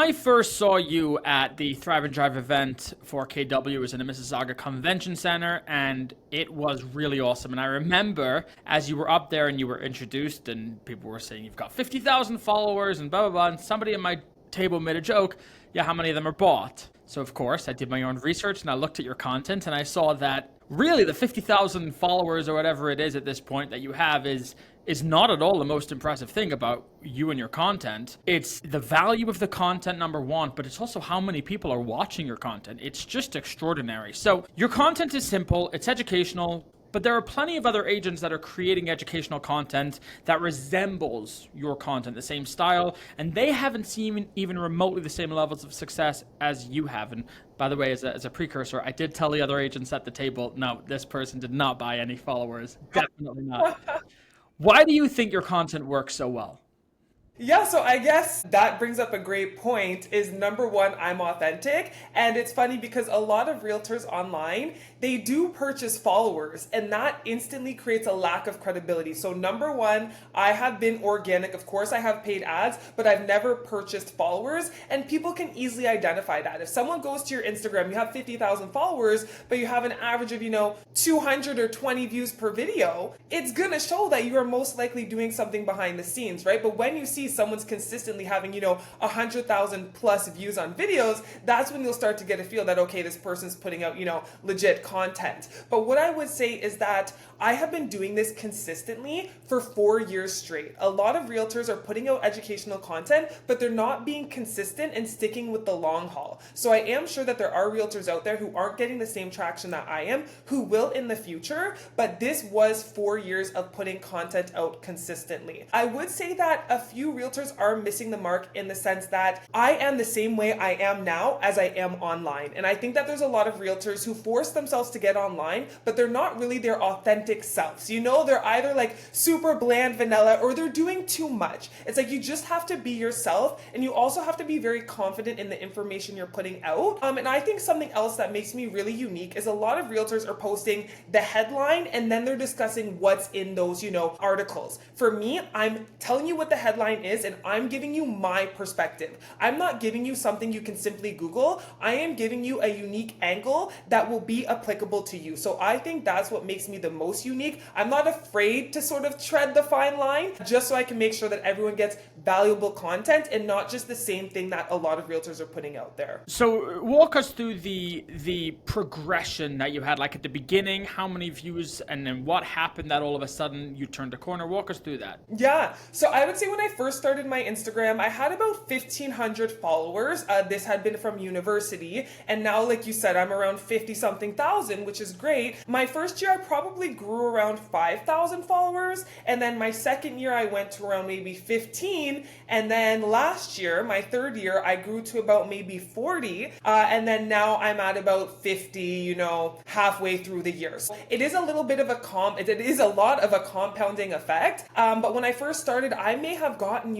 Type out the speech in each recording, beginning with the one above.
I first saw you at the Thrive and Drive event for KW. It was in the Mississauga Convention Center, and it was really awesome. And I remember as you were up there and you were introduced, and people were saying you've got 50,000 followers and blah, blah, blah. And somebody at my table made a joke, yeah, how many of them are bought? So, of course, I did my own research and I looked at your content and I saw that really the 50,000 followers or whatever it is at this point that you have is not at all the most impressive thing about you and your content. It's the value of the content, number one, but it's also how many people are watching your content. It's just extraordinary. So your content is simple, it's educational, but there are plenty of other agents that are creating educational content that resembles your content, the same style, and they haven't seen even remotely the same levels of success as you have. And by the way, as a precursor, I did tell the other agents at the table, no, this person did not buy any followers. Definitely not. Why do you think your content works so well? Yeah, so I guess that brings up a great point is number one, I'm authentic. And it's funny because a lot of realtors online, they do purchase followers and that instantly creates a lack of credibility. So number one, I have been organic. Of course, I have paid ads, but I've never purchased followers and people can easily identify that. If someone goes to your Instagram, you have 50,000 followers, but you have an average of, 200 or 20 views per video, it's gonna show that you are most likely doing something behind the scenes, right? But when you see someone's consistently having 100,000 plus views on videos, that's when you'll start to get a feel that okay, this person's putting out legit content. But what I would say is that I have been doing this consistently for 4 years straight. A lot of realtors are putting out educational content, but they're not being consistent and sticking with the long haul. So I am sure that there are realtors out there who aren't getting the same traction that I am, who will in the future, but this was 4 years of putting content out consistently. I would say that a few realtors are missing the mark in the sense that I am the same way I am now as I am online. And I think that there's a lot of realtors who force themselves to get online, but they're not really their authentic selves. They're either like super bland vanilla or they're doing too much. It's like you just have to be yourself and you also have to be very confident in the information you're putting out. And I think something else that makes me really unique is a lot of realtors are posting the headline and then they're discussing what's in those, articles. For me, I'm telling you what the headline is and I'm giving you my perspective. I'm not giving you something you can simply Google. I am giving you a unique angle that will be applicable to you. So I think that's what makes me the most unique. I'm not afraid to sort of tread the fine line just so I can make sure that everyone gets valuable content and not just the same thing that a lot of realtors are putting out there. So walk us through the progression that you had, like at the beginning, how many views, and then what happened that all of a sudden you turned a corner. Walk us through that. Yeah, so I would say when I first started my Instagram, I had about 1,500 followers. This had been from university, and now, like you said, I'm around 50 something thousand, which is great. My first year, I probably grew around 5,000 followers, and then my second year, I went to around maybe 15, and then last year, my third year, I grew to about maybe 40, and then now I'm at about 50, halfway through the year. So it is a little bit of it is a lot of a compounding effect, but when I first started, I may have gotten,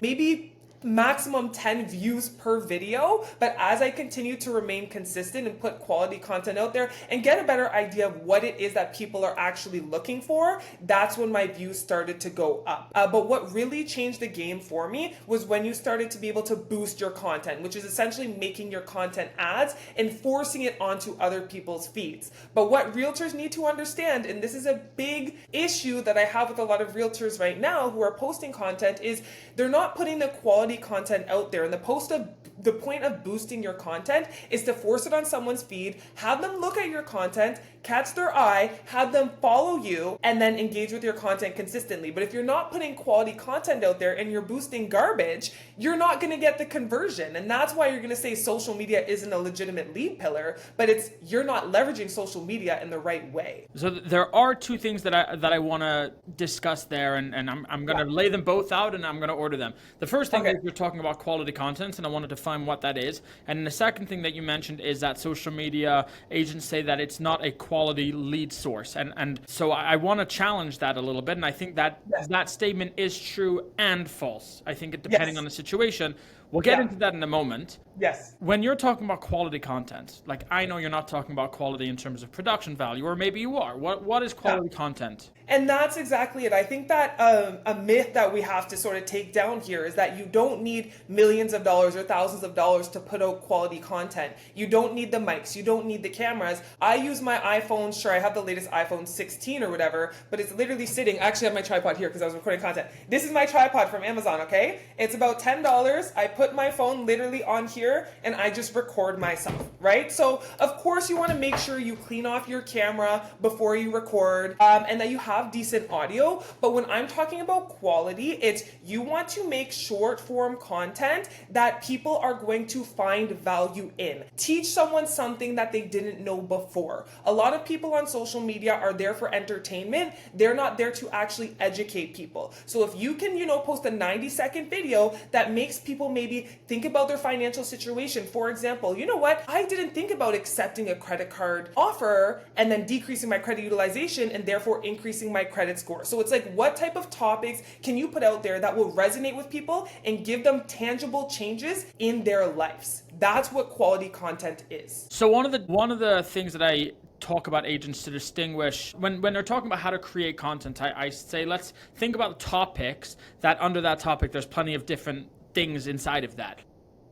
maybe maximum 10 views per video, but as I continue to remain consistent and put quality content out there and get a better idea of what it is that people are actually looking for, that's when my views started to go up. But what really changed the game for me was when you started to be able to boost your content, which is essentially making your content ads and forcing it onto other people's feeds. But what realtors need to understand, and this is a big issue that I have with a lot of realtors right now who are posting content, is they're not putting the quality content out there. And the point of boosting your content is to force it on someone's feed, have them look at your content, catch their eye, have them follow you, and then engage with your content consistently. But if you're not putting quality content out there and you're boosting garbage, you're not going to get the conversion. And that's why you're going to say social media isn't a legitimate lead pillar, but you're not leveraging social media in the right way. So there are two things that I want to discuss there, and I'm going to lay them both out and I'm going to order them. The first thing is you're talking about quality content, and I want to define what that is. And the second thing that you mentioned is that social media agents say that it's not a quality lead source. And so I want to challenge that a little bit. And I think that that statement is true and false. I think it depending on the situation. We'll get Yeah. into that in a moment. Yes. When you're talking about quality content, like I know you're not talking about quality in terms of production value, or maybe you are. What is Yeah. quality content? And that's exactly it. I think that a myth that we have to sort of take down here is that you don't need millions of dollars or thousands of dollars to put out quality content. You don't need the mics. You don't need the cameras. I use my iPhone. Sure, I have the latest iPhone 16 or whatever, but it's literally sitting. I actually have my tripod here because I was recording content. This is my tripod from Amazon, okay? It's about $10. I put my phone literally on here and I just record myself, right? So, of course, you want to make sure you clean off your camera before you record and that you have decent audio. But when I'm talking about quality, it's you want to make short form content that people are going to find value in. Teach someone something that they didn't know before. A lot of people on social media are there for entertainment. They're not there to actually educate people. So if you can, post a 90-second video that makes people maybe think about their financial situation. For example, you know what? I didn't think about accepting a credit card offer and then decreasing my credit utilization and therefore increasing my credit score. So it's like, what type of topics can you put out there that will resonate with people and give them tangible changes in their lives? That's what quality content is. So one of the things that I talk about agents to distinguish when they're talking about how to create content, I say let's think about topics that under that topic there's plenty of different things inside of that.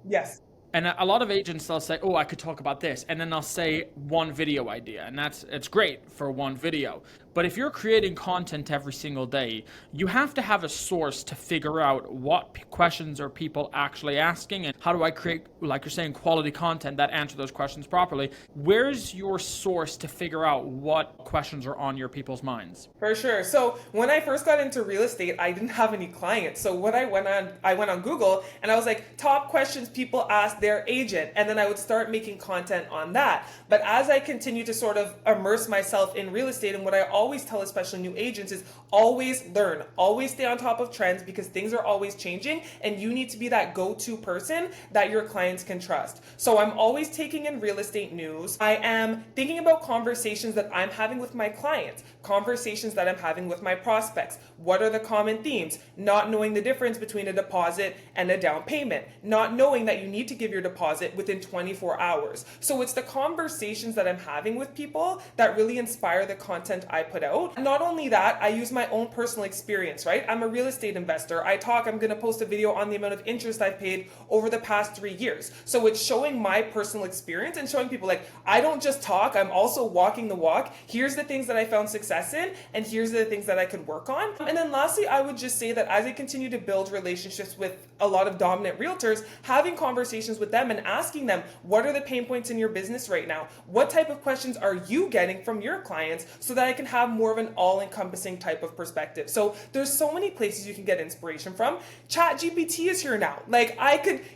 Yes. And a lot of agents, they'll say, oh, I could talk about this. And then they'll say one video idea. And it's great for one video. But if you're creating content every single day, you have to have a source to figure out what questions are people actually asking and how do I create, like you're saying, quality content that answer those questions properly. Where's your source to figure out what questions are on your people's minds? For sure. So when I first got into real estate, I didn't have any clients. So what I went on Google and I was like, top questions people ask their agent. And then I would start making content on that. But as I continue to sort of immerse myself in real estate, and what I always tell especially new agents is always learn, always stay on top of trends because things are always changing and you need to be that go-to person that your clients can trust. So I'm always taking in real estate news. I am thinking about conversations that I'm having with my clients, conversations that I'm having with my prospects. What are the common themes? Not knowing the difference between a deposit and a down payment, not knowing that you need to give your deposit within 24 hours. So it's the conversations that I'm having with people that really inspire the content I put out. Not only that, I use my own personal experience, right? I'm a real estate investor. I'm going to post a video on the amount of interest I've paid over the past 3 years. So it's showing my personal experience and showing people like, I don't just talk, I'm also walking the walk. Here's the things that I found success in, and here's the things that I could work on. And then lastly, I would just say that as I continue to build relationships with a lot of dominant realtors, having conversations with them and asking them, what are the pain points in your business right now? What type of questions are you getting from your clients so that I can have more of an all-encompassing type of perspective. So there's so many places you can get inspiration from. ChatGPT is here now. Like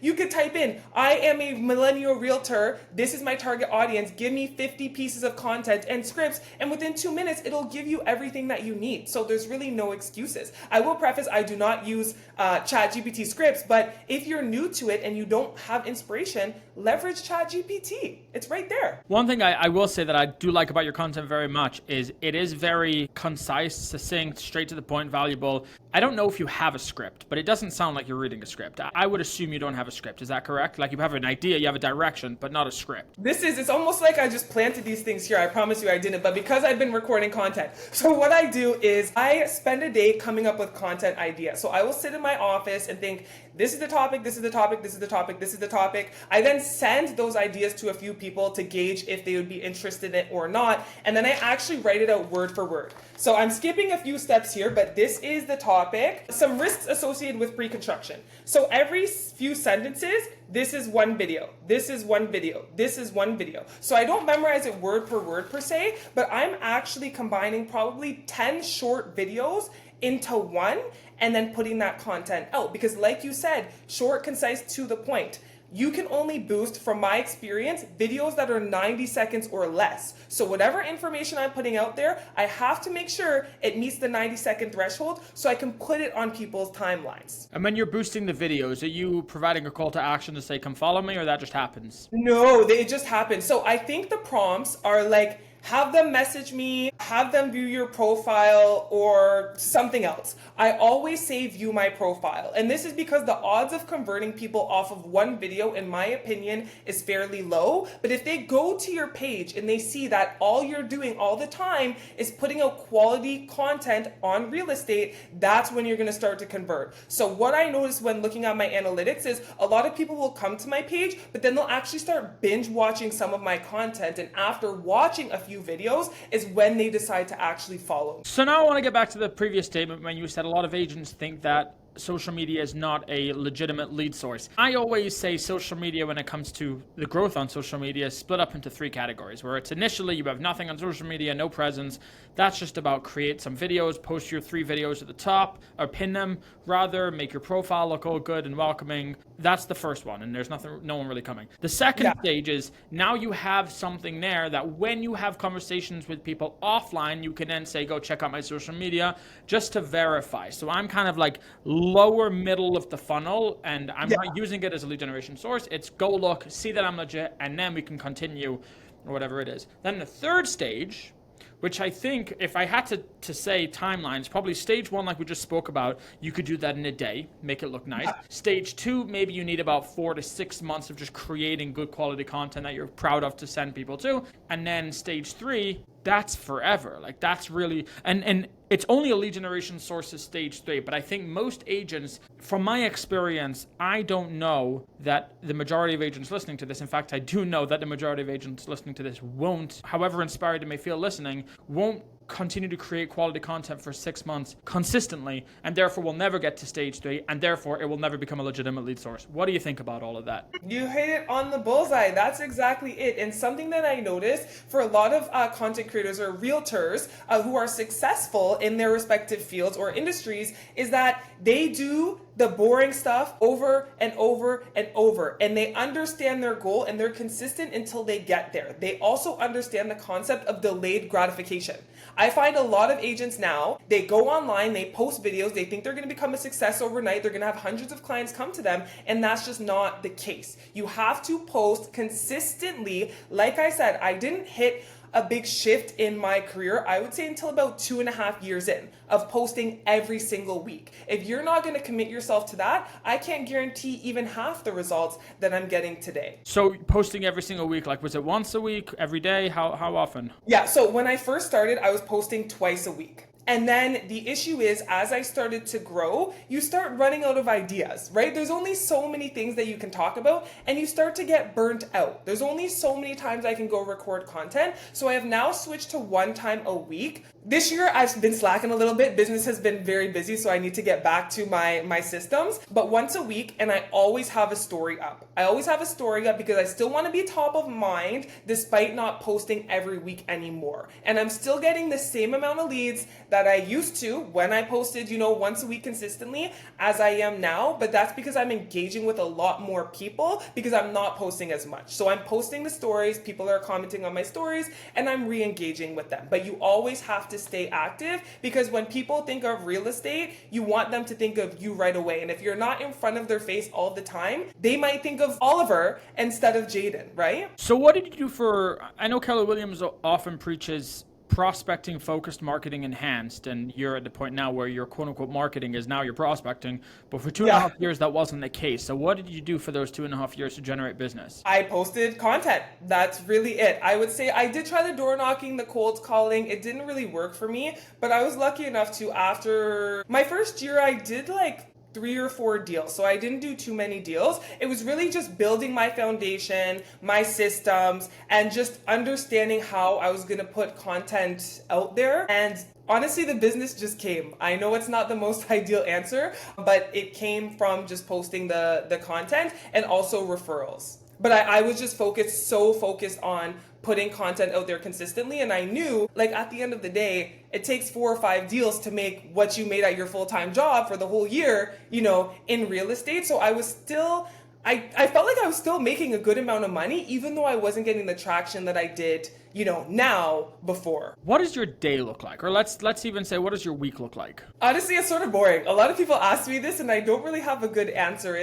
you could type in, I am a millennial realtor. This is my target audience. Give me 50 pieces of content and scripts. And within 2 minutes, it'll give you everything that you need. So there's really no excuses. I will preface, I do not use ChatGPT scripts, but if you're new to it and you don't have inspiration, leverage ChatGPT. It's right there. One thing I will say that I do like about your content very much is it is very concise, succinct, straight to the point, valuable. I don't know if you have a script, but it doesn't sound like you're reading a script. I would assume you don't have a script. Is that correct? Like you have an idea, you have a direction, but not a script. It's almost like I just planted these things here. I promise you I didn't, but because I've been recording content. So what I do is I spend a day coming up with content ideas. So I will sit in my office and think, this is the topic, this is the topic, this is the topic, this is the topic. I then send those ideas to a few people to gauge if they would be interested in it or not. And then I actually write it out word for word. So I'm skipping a few steps here, but this is the topic. Some risks associated with pre-construction. So every few sentences, this is one video, this is one video, this is one video. So I don't memorize it word for word per se, but I'm actually combining probably 10 short videos into one and then putting that content out. Because like you said, short, concise, to the point. You can only boost, from my experience, videos that are 90 seconds or less. So whatever information I'm putting out there, I have to make sure it meets the 90-second threshold so I can put it on people's timelines. And when you're boosting the videos, are you providing a call to action to say, come follow me, or that just happens? No, it just happens. So I think the prompts are like, have them message me, have them view your profile or something else. I always say view my profile. And this is because the odds of converting people off of one video, in my opinion, is fairly low. But if they go to your page and they see that all you're doing all the time is putting out quality content on real estate, that's when you're going to start to convert. So what I noticed when looking at my analytics is a lot of people will come to my page, but then they'll actually start binge watching some of my content. And after watching a few videos is when they decide to actually follow. So now I want to get back to the previous statement when you said a lot of agents think that social media is not a legitimate lead source. I always say social media, when it comes to the growth on social media, is split up into 3 categories, where it's initially you have nothing on social media, no presence. That's just about create some videos, post your 3 videos at the top, or pin them rather, make your profile look all good and welcoming. That's the first one, and there's no one really coming. The second stage is now you have something there that when you have conversations with people offline, you can then say, go check out my social media just to verify. So I'm kind of like lower middle of the funnel, and I'm not using it as a lead generation source. It's go look, see that I'm legit, and then we can continue or whatever it is. Then the third stage, which I think if I had to say timelines, probably stage 1, like we just spoke about, you could do that in a day, make it look nice. Stage 2, maybe you need about 4 to 6 months of just creating good quality content that you're proud of to send people to. And then stage 3, that's forever. Like that's really, and it's only a lead generation source is stage 3, but I think most agents, from my experience, I don't know that the majority of agents listening to this, in fact, I do know that the majority of agents listening to this won't, however inspired they may feel listening, won't continue to create quality content for 6 months consistently, and therefore will never get to stage 3, and therefore it will never become a legitimate lead source. What do you think about all of that? You hit it on the bullseye. That's exactly it. And something that I noticed for a lot of content creators or realtors who are successful in their respective fields or industries is that they do the boring stuff over and over and over, and they understand their goal and they're consistent until they get there. They also understand the concept of delayed gratification. I find a lot of agents now, they go online, they post videos, they think they're going to become a success overnight, they're going to have hundreds of clients come to them, and that's just not the case. You have to post consistently. Like I said, I didn't hit a big shift in my career, I would say until about 2.5 years in of posting every single week. If you're not going to commit yourself to that, I can't guarantee even half the results that I'm getting today. So posting every single week, like was it once a week, every day? How often? Yeah, so when I first started, I was posting twice a week. And then the issue is, as I started to grow, you start running out of ideas, right? There's only so many things that you can talk about, and you start to get burnt out. There's only so many times I can go record content. So I have now switched to 1 time a week. This year, I've been slacking a little bit. Business has been very busy, so I need to get back to my systems. But once a week, and I always have a story up. I always have a story up because I still want to be top of mind despite not posting every week anymore. And I'm still getting the same amount of leads that I used to when I posted, once a week consistently as I am now. But that's because I'm engaging with a lot more people because I'm not posting as much. So I'm posting the stories, people are commenting on my stories, and I'm re-engaging with them. But you always have to stay active because when people think of real estate, you want them to think of you right away. And if you're not in front of their face all the time, they might think of Oliver instead of Jayden, right? So what did you do for, I know Keller Williams often preaches prospecting focused, marketing enhanced, and you're at the point now where your quote unquote marketing is now your prospecting, but for 2.5 years that wasn't the case. So what did you do for those 2.5 years to generate business? I posted content. That's really it. I would say I did try the door knocking, the cold calling. It didn't really work for me, but I was lucky enough to, after my first year, I did like 3 or 4 deals. So I didn't do too many deals. It was really just building my foundation, my systems, and just understanding how I was going to put content out there. And honestly, the business just came. I know it's not the most ideal answer, but it came from just posting the content and also referrals. But I was just focused on putting content out there consistently. And I knew, like, at the end of the day, it takes 4 or 5 deals to make what you made at your full-time job for the whole year, in real estate. So I was still, I felt like I was still making a good amount of money, even though I wasn't getting the traction that I did, now before. What does your day look like? Or let's even say, what does your week look like? Honestly, it's sort of boring. A lot of people ask me this and I don't really have a good answer.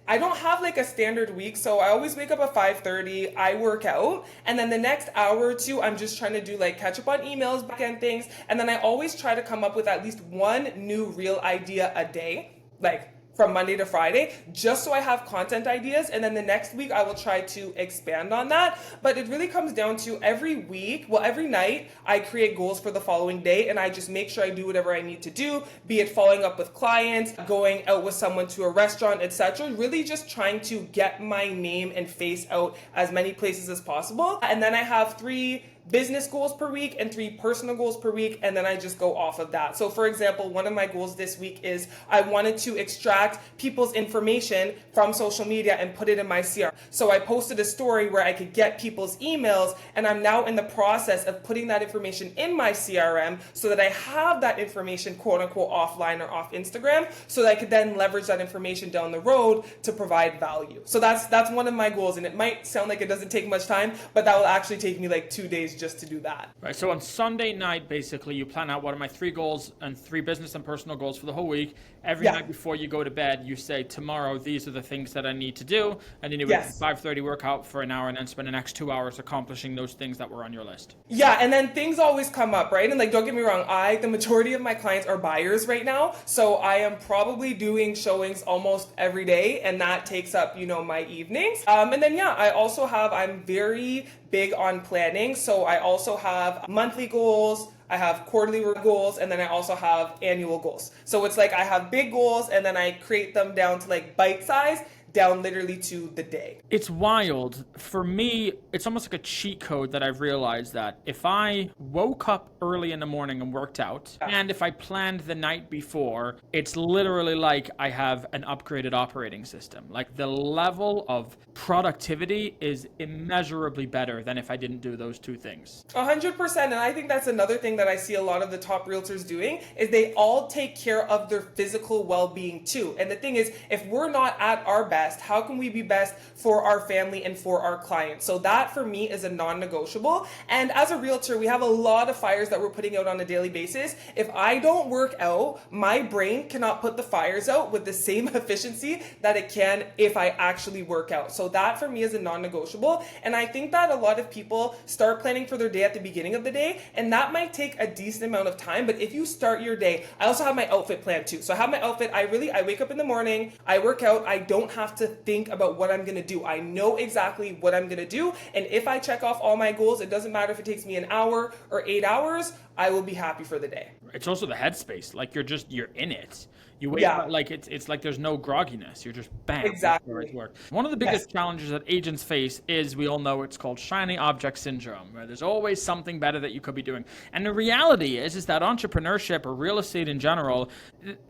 I don't have like a standard week, so I always wake up at 5:30, I work out, and then the next hour or two, I'm just trying to do like catch up on emails, back end things, and then I always try to come up with at least one new reel idea a day, like from Monday to Friday, just so I have content ideas. And then the next week I will try to expand on that. But it really comes down to every week, well, every night I create goals for the following day, and I just make sure I do whatever I need to do, be it following up with clients, going out with someone to a restaurant, etc. Really just trying to get my name and face out as many places as possible. And then I have 3 business goals per week and 3 personal goals per week, and then I just go off of that. So for example, one of my goals this week is I wanted to extract people's information from social media and put it in my CRM. So I posted a story where I could get people's emails, and I'm now in the process of putting that information in my CRM so that I have that information quote unquote offline or off Instagram, so that I could then leverage that information down the road to provide value. So that's one of my goals, and it might sound like it doesn't take much time, but that will actually take me like 2 days just to do that. Right. So on Sunday night, basically, you plan out what are my 3 goals and 3 business and personal goals for the whole week. Every night before you go to bed, you say, tomorrow, these are the things that I need to do. And then you wake up at 5:30, work out for an hour, and then spend the next 2 hours accomplishing those things that were on your list. Yeah, and then things always come up, right? And like, don't get me wrong, the majority of my clients are buyers right now. So I am probably doing showings almost every day, and that takes up, my evenings. And then, I'm very big on planning. So I also have monthly goals, I have quarterly goals, and then I also have annual goals. So it's like I have big goals, and then I create them down to like bite size, down literally to the day. It's wild. For me, it's almost like a cheat code that I've realized that if I woke up early in the morning and worked out, and if I planned the night before, it's literally like I have an upgraded operating system. Like the level of productivity is immeasurably better than if I didn't do those 2 things. 100%. And I think that's another thing that I see a lot of the top realtors doing is they all take care of their physical well-being too. And the thing is, if we're not at our best, how can we be best for our family and for our clients? So that for me is a non-negotiable. And as a realtor, we have a lot of fires that we're putting out on a daily basis. If I don't work out, my brain cannot put the fires out with the same efficiency that it can if I actually work out. So that for me is a non-negotiable. And I think that a lot of people start planning for their day at the beginning of the day, and that might take a decent amount of time. But if you start your day, I also have my outfit plan too. So I have my outfit. I wake up in the morning, I work out. I don't have to think about what I'm going to do. I know exactly what I'm going to do. And if I check off all my goals, it doesn't matter if it takes me an hour or 8 hours, I will be happy for the day. It's also the headspace. Like you're in it. You wake up like it's like there's no grogginess. You're just bam. Exactly. One of the biggest challenges that agents face is, we all know, it's called shiny object syndrome, where there's always something better that you could be doing. And the reality is that entrepreneurship or real estate in general,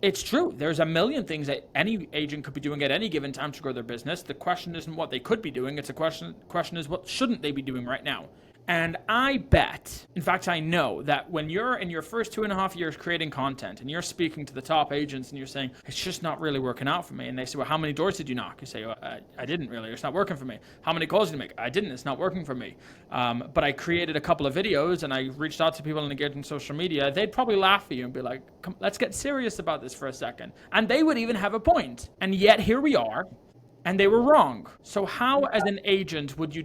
it's true. There's a million things that any agent could be doing at any given time to grow their business. The question isn't what they could be doing. It's a question is what shouldn't they be doing right now? And I bet, in fact, I know that when you're in your first 2.5 years creating content and you're speaking to the top agents and you're saying, it's just not really working out for me. And they say, well, how many doors did you knock? You say, oh, I didn't really, it's not working for me. How many calls did you make? I didn't, it's not working for me. But I created a couple of videos and I reached out to people and engaged in social media. They'd probably laugh at you and be like, come, let's get serious about this for a second. And they would even have a point. And yet here we are, and they were wrong. So how, as an agent, would you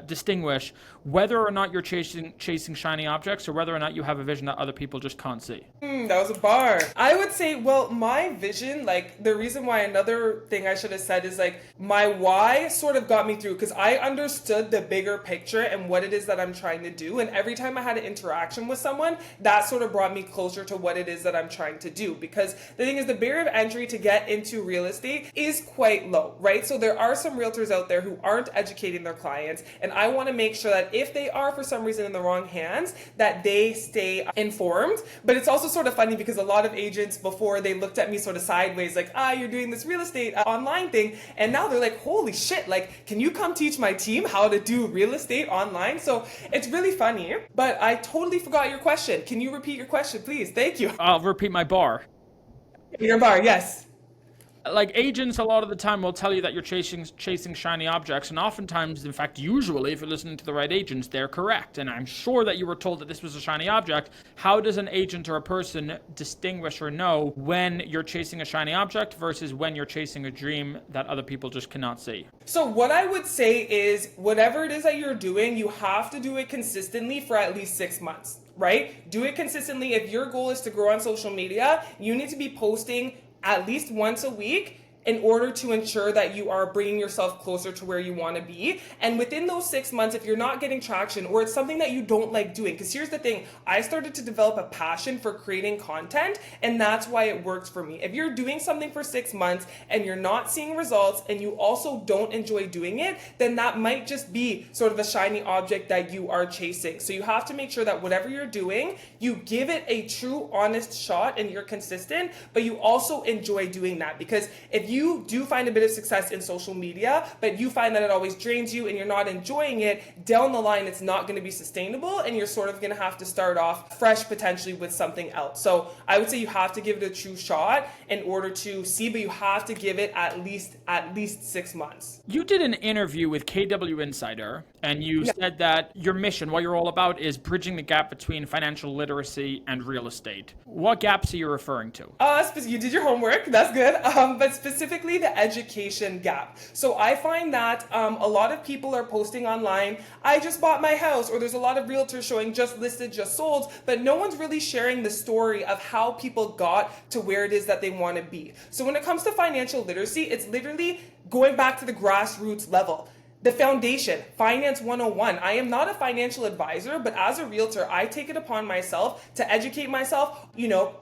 distinguish whether or not you're chasing shiny objects or whether or not you have a vision that other people just can't see? That was a bar. I would say, well, my vision, like the reason why, another thing I should have said is like my why sort of got me through, because I understood the bigger picture and what it is that I'm trying to do. And every time I had an interaction with someone, that sort of brought me closer to what it is that I'm trying to do. Because the thing is, the barrier of entry to get into real estate is quite low, right? So there are some realtors out there who aren't educating their clients. And I want to make sure that if they are for some reason in the wrong hands, that they stay informed. But it's also sort of funny because a lot of agents before, they looked at me sort of sideways like, you're doing this real estate online thing. And now they're like, holy shit, like, can you come teach my team how to do real estate online? So it's really funny. But I totally forgot your question. Can you repeat your question, please? Thank you. I'll repeat my bar. Your bar, yes. like agents a lot of the time will tell you that you're chasing shiny objects, and oftentimes, in fact, usually, if you're listening to the right agents, they're correct. And I'm sure that you were told that this was a shiny object. How does an agent or a person distinguish or know when you're chasing a shiny object versus when you're chasing a dream that other people just cannot see? So what I would say is whatever it is that you're doing, you have to do it consistently for at least 6 months, right? Do it consistently. If your goal is to grow on social media, you need to be posting at least once a week in order to ensure that you are bringing yourself closer to where you want to be. And within those 6 months, if you're not getting traction or it's something that you don't like doing, because here's the thing, I started to develop a passion for creating content, and that's why it works for me. If you're doing something for 6 months and you're not seeing results and you also don't enjoy doing it, then that might just be sort of a shiny object that you are chasing. So you have to make sure that whatever you're doing, you give it a true, honest shot and you're consistent, but you also enjoy doing that. Because if you do find a bit of success in social media, but you find that it always drains you and you're not enjoying it, down the line, it's not going to be sustainable and you're sort of going to have to start off fresh potentially with something else. So I would say you have to give it a true shot in order to see, but you have to give it at least 6 months. You did an interview with KW Insider, and you said that your mission, what you're all about, is bridging the gap between financial literacy and real estate. What gaps are you referring to? You did your homework, that's good. But specifically the education gap. So I find that a lot of people are posting online, I just bought my house, or there's a lot of realtors showing just listed, just sold, but no one's really sharing the story of how people got to where it is that they want to be. So when it comes to financial literacy, it's literally going back to the grassroots level. The foundation, Finance 101. I am not a financial advisor, but as a realtor, I take it upon myself to educate myself,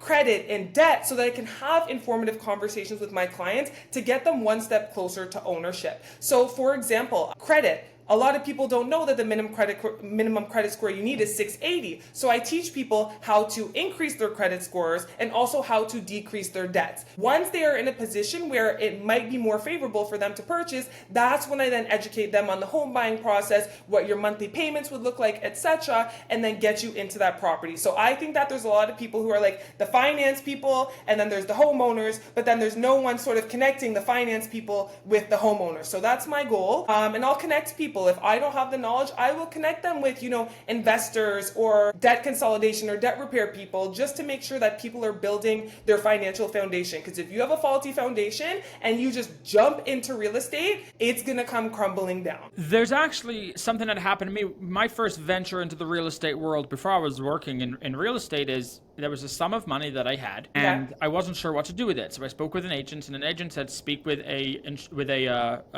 credit and debt, so that I can have informative conversations with my clients to get them one step closer to ownership. So for example, credit. A lot of people don't know that the minimum credit score you need is 680. So I teach people how to increase their credit scores and also how to decrease their debts. Once they are in a position where it might be more favorable for them to purchase, that's when I then educate them on the home buying process, what your monthly payments would look like, etc., and then get you into that property. So I think that there's a lot of people who are like the finance people, and then there's the homeowners, but then there's no one sort of connecting the finance people with the homeowners. So that's my goal, and I'll connect people. If I don't have the knowledge, I will connect them with, investors or debt consolidation or debt repair people, just to make sure that people are building their financial foundation. Because if you have a faulty foundation and you just jump into real estate, it's going to come crumbling down. There's actually something that happened to me. My first venture into the real estate world before I was working in real estate is there was a sum of money that I had, and I wasn't sure what to do with it. So I spoke with an agent, and an agent said speak with a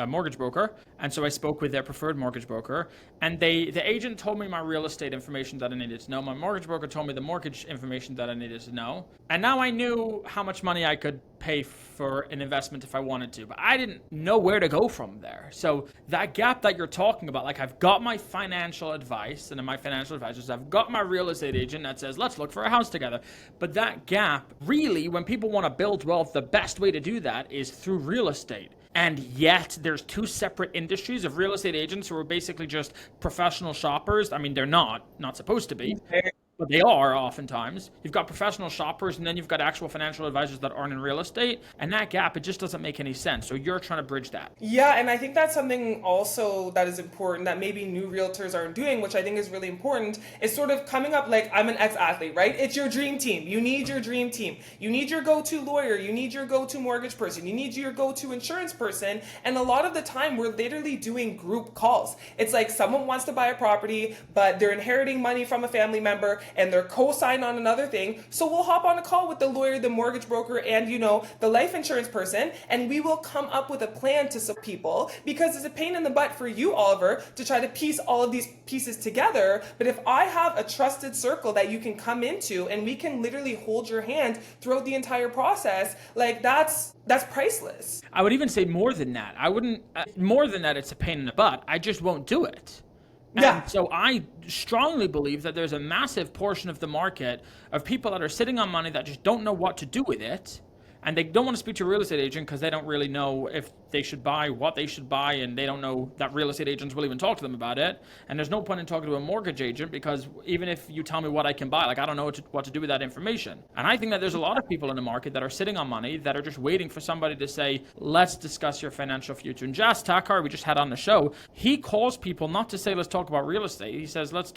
mortgage broker. And so I spoke with their preferred mortgage broker, and the agent told me my real estate information that I needed to know. My mortgage broker told me the mortgage information that I needed to know. And now I knew how much money I could pay for an investment if I wanted to, but I didn't know where to go from there. So that gap that you're talking about, like I've got my financial advice and my financial advisors, I've got my real estate agent that says, let's look for a house together. But that gap, really, when people want to build wealth, the best way to do that is through real estate. And yet there's two separate industries of real estate agents who are basically just professional shoppers. I mean, they're not supposed to be, but they are oftentimes. You've got professional shoppers, and then you've got actual financial advisors that aren't in real estate. And that gap, it just doesn't make any sense. So you're trying to bridge that. Yeah, and I think that's something also that is important that maybe new realtors aren't doing, which I think is really important, is sort of coming up like, I'm an ex-athlete, right? It's your dream team. You need your dream team. You need your go-to lawyer. You need your go-to mortgage person. You need your go-to insurance person. And a lot of the time, we're literally doing group calls. It's like someone wants to buy a property, but they're inheriting money from a family member, and they're co-signed on another thing. So we'll hop on a call with the lawyer, the mortgage broker, and the life insurance person, and we will come up with a plan to support people, because it's a pain in the butt for you, Oliver, to try to piece all of these pieces together. But if I have a trusted circle that you can come into, and we can literally hold your hand throughout the entire process, like that's priceless. I would even say more than that. More than that, it's a pain in the butt. I just won't do it. And so I strongly believe that there's a massive portion of the market of people that are sitting on money that just don't know what to do with it. and they don't want to speak to a real estate agent because they don't really know if they should buy, what they should buy, and they don't know that real estate agents will even talk to them about it. And there's no point in talking to a mortgage agent because even if you tell me what I can buy, like I don't know what to do with that information. And I think that there's a lot of people in the market that are sitting on money that are just waiting for somebody to say, let's discuss your financial future. And Jas Takar, we just had on the show, he calls people not to say, let's talk about real estate. He says, let's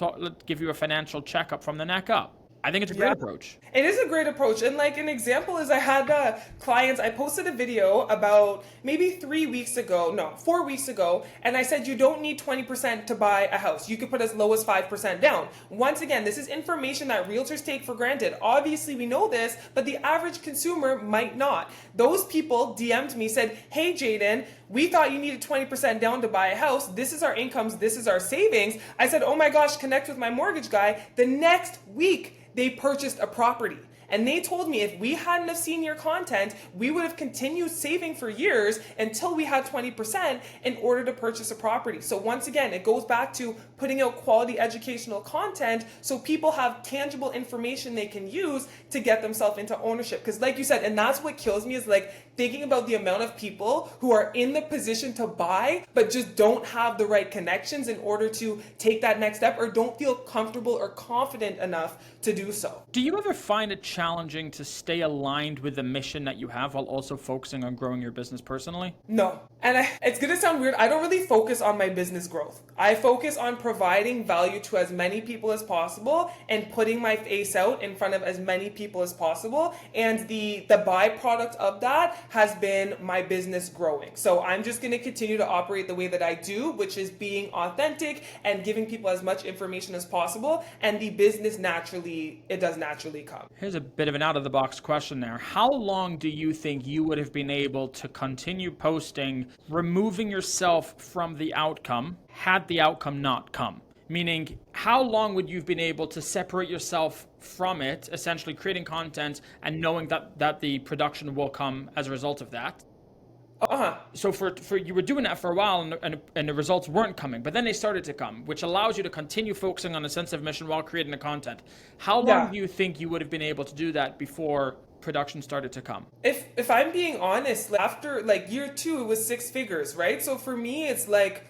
give you a financial checkup from the neck up. I think it's a great approach. It is a great approach. And like an example is I had clients, I posted a video about maybe 4 weeks ago. And I said, you don't need 20% to buy a house. You could put as low as 5% down. Once again, this is information that realtors take for granted. Obviously we know this, but the average consumer might not. Those people DM'd me, said, hey Jayden, we thought you needed 20% down to buy a house. This is our incomes. This is our savings. I said, oh my gosh, connect with my mortgage guy. The next week, they purchased a property. And they told me if we hadn't have seen your content, we would have continued saving for years until we had 20% in order to purchase a property. So once again, it goes back to putting out quality educational content so people have tangible information they can use to get themselves into ownership. Because like you said, and that's what kills me is like thinking about the amount of people who are in the position to buy, but just don't have the right connections in order to take that next step or don't feel comfortable or confident enough to do so. Do you ever find it challenging to stay aligned with the mission that you have while also focusing on growing your business personally? No. And it's going to sound weird. I don't really focus on my business growth. I focus on providing value to as many people as possible and putting my face out in front of as many people as possible. And the byproduct of that has been my business growing. So I'm just going to continue to operate the way that I do, which is being authentic and giving people as much information as possible. And the business does naturally come. Here's a bit of an out-of-the-box question there. How long do you think you would have been able to continue posting, removing yourself from the outcome, had the outcome not come? Meaning, how long would you have been able to separate yourself from it, essentially creating content and knowing that the production will come as a result of that? So for you were doing that for a while and the results weren't coming, but then they started to come, which allows you to continue focusing on a sense of mission while creating the content. How long do you think you would have been able to do that before production started to come? If I'm being honest, after like year 2, it was 6 figures, right? So for me, it's like,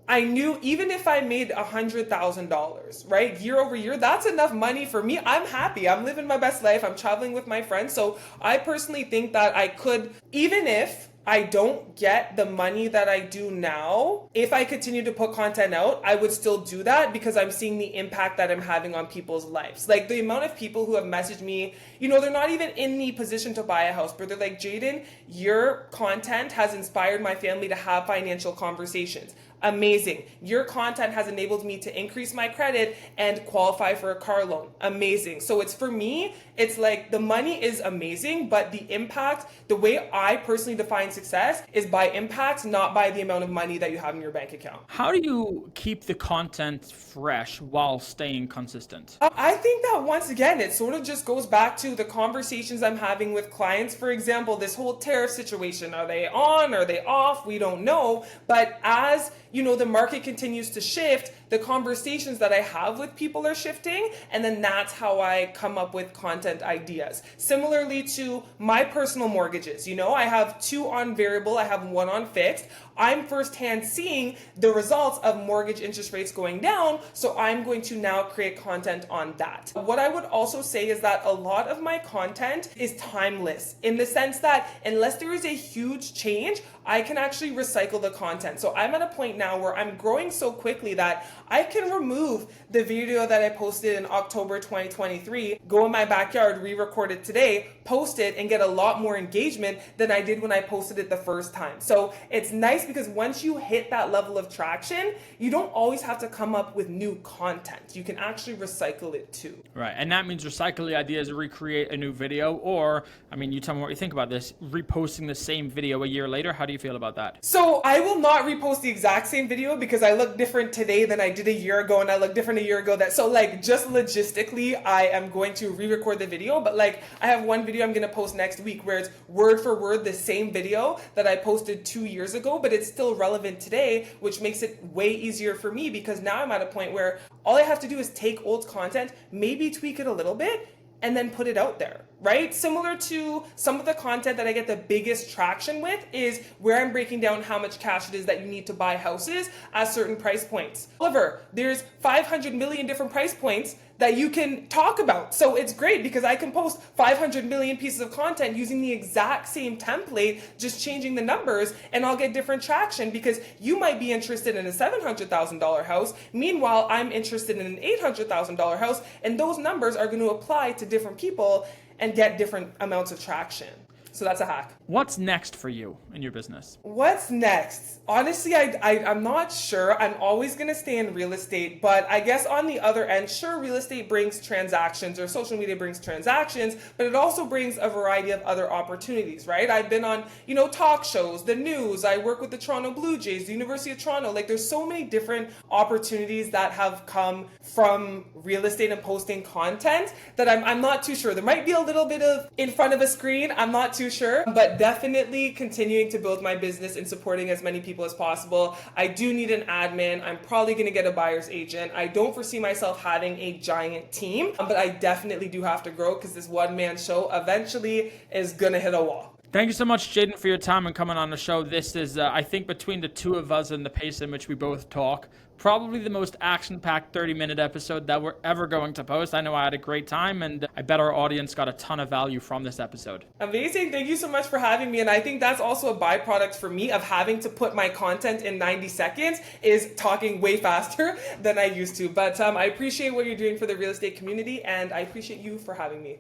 I knew even if I made $100,000, right, year over year, that's enough money for me. I'm happy. I'm living my best life. I'm traveling with my friends. So I personally think that I could, even if I don't get the money that I do now, if I continue to put content out, I would still do that because I'm seeing the impact that I'm having on people's lives. Like the amount of people who have messaged me, they're not even in the position to buy a house, but they're like, Jayden, your content has inspired my family to have financial conversations. Amazing. Your content has enabled me to increase my credit and qualify for a car loan. Amazing. So for me, it's like the money is amazing, but the impact, the way I personally define success is by impact, not by the amount of money that you have in your bank account. How do you keep the content fresh while staying consistent? I think that once again, it sort of just goes back to the conversations I'm having with clients. For example, this whole tariff situation, are they on? Are they off? We don't know. But as the market continues to shift, the conversations that I have with people are shifting, and then that's how I come up with content ideas. Similarly to my personal mortgages, I have 2 on variable, I have 1 on fixed. I'm firsthand seeing the results of mortgage interest rates going down, so I'm going to now create content on that. What I would also say is that a lot of my content is timeless in the sense that unless there is a huge change, I can actually recycle the content. So I'm at a point now where I'm growing so quickly that I can remove the video that I posted in October 2023, go in my backyard, re-record it today, post it, and get a lot more engagement than I did when I posted it the first time. So it's nice because once you hit that level of traction, you don't always have to come up with new content. You can actually recycle it too. Right, and that means recycle the ideas, recreate a new video, or, you tell me what you think about this, reposting the same video a year later. How do you feel about that? So I will not repost the exact same video because I look different today than I did a year ago, and I look different a year ago. So just logistically, I am going to re-record the video, but I have one video I'm going to post next week where it's word for word the same video that I posted 2 years ago, but it's still relevant today, which makes it way easier for me because now I'm at a point where all I have to do is take old content, maybe tweak it a little bit, and then put it out there. right? Similar to some of the content that I get the biggest traction with is where I'm breaking down how much cash it is that you need to buy houses at certain price points. However, there's 500 million different price points that you can talk about. So it's great because I can post 500 million pieces of content using the exact same template, just changing the numbers, and I'll get different traction because you might be interested in a $700,000 house. Meanwhile, I'm interested in an $800,000 house, and those numbers are going to apply to different people and get different amounts of traction. So that's a hack. What's next for you in your business? What's next? Honestly, I'm not sure. I'm always going to stay in real estate, but I guess on the other end, sure, real estate brings transactions or social media brings transactions, but it also brings a variety of other opportunities, right? I've been on, talk shows, the news. I work with the Toronto Blue Jays, the University of Toronto. Like there's so many different opportunities that have come from real estate and posting content that I'm not too sure. There might be a little bit of in front of a screen. I'm not too sure, but definitely continuing to build my business and supporting as many people as possible. I do need an admin. I'm probably going to get a buyer's agent. I don't foresee myself having a giant team, but I definitely do have to grow because this one-man show eventually is going to hit a wall. Thank you so much, Jayden, for your time and coming on the show. This is, I think, between the two of us and the pace in which we both talk, probably the most action-packed 30-minute episode that we're ever going to post. I know I had a great time, and I bet our audience got a ton of value from this episode. Amazing. Thank you so much for having me. And I think that's also a byproduct for me of having to put my content in 90 seconds is talking way faster than I used to. But I appreciate what you're doing for the real estate community, and I appreciate you for having me.